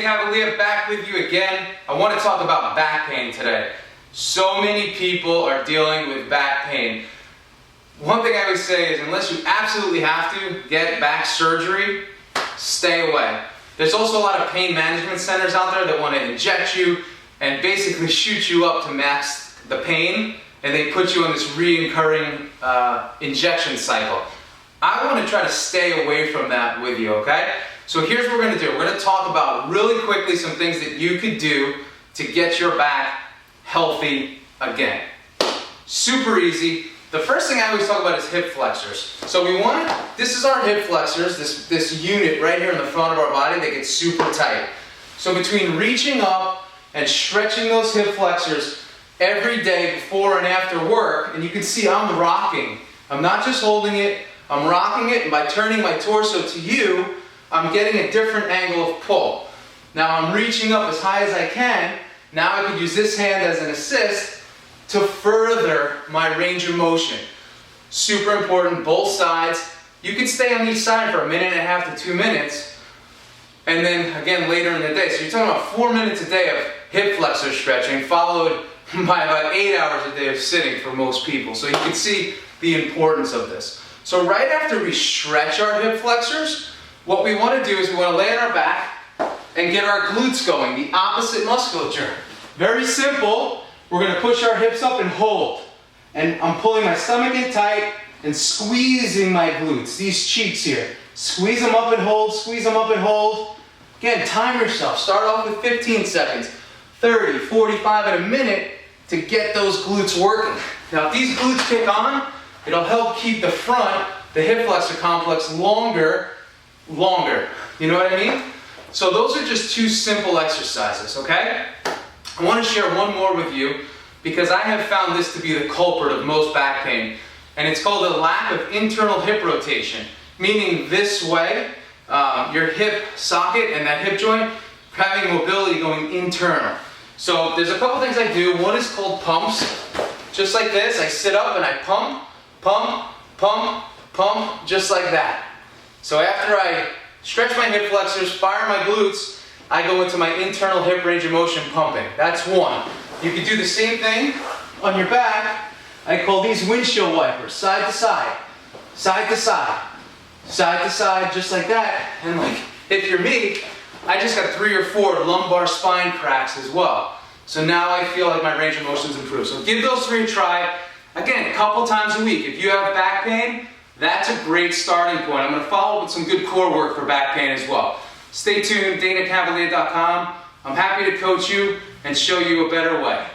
CAVALEA back with you again. I want to talk about back pain today. So many people are dealing with back pain. One thing I always say is unless you absolutely have to get back surgery, stay away. There's also a lot of pain management centers out there that want to inject you and basically shoot you up to max the pain, and they put you on this recurring injection cycle. I want to try to stay away from that with you, okay? So here's what we're going to do. We're going to talk about really quickly some things that you could do to get your back healthy again. Super easy. The first thing I always talk about is hip flexors. So this is our hip flexors, this unit right here in the front of our body that gets super tight. So between reaching up and stretching those hip flexors every day before and after work, and you can see I'm rocking. I'm not just holding it, I'm rocking it, and by turning my torso to you, I'm getting a different angle of pull. Now I'm reaching up as high as I can. Now I could use this hand as an assist to further my range of motion. Super important, both sides. You can stay on each side for 1.5 to 2 minutes, and then again later in the day. So you're talking about 4 minutes a day of hip flexor stretching, followed by about 8 hours a day of sitting for most people. So you can see the importance of this. So right after we stretch our hip flexors, what we want to do is we want to lay on our back and get our glutes going, the opposite musculature. Very simple. We're going to push our hips up and hold. And I'm pulling my stomach in tight and squeezing my glutes, these cheeks here. Squeeze them up and hold, squeeze them up and hold. Again, time yourself. Start off with 15 seconds, 30, 45 in a minute to get those glutes working. Now if these glutes kick on, it'll help keep the front, the hip flexor complex longer. You know what I mean? So those are just 2 simple exercises, okay? I want to share one more with you because I have found this to be the culprit of most back pain, and it's called a lack of internal hip rotation, meaning this way, your hip socket and that hip joint having mobility going internal. So there's a couple things I do. One is called pumps. Just like this, I sit up and I pump, pump, pump, pump, just like that. So after I stretch my hip flexors, fire my glutes, I go into my internal hip range of motion pumping. That's one. You can do the same thing on your back. I call these windshield wipers, side to side, side to side, side to side, just like that. And like, if you're me, I just got 3 or 4 lumbar spine cracks as well. So now I feel like my range of motion's improved. So give those 3 a try. Again, a couple times a week. If you have back pain, that's a great starting point. I'm going to follow up with some good core work for back pain as well. Stay tuned, CAVALEA.com. I'm happy to coach you and show you a better way.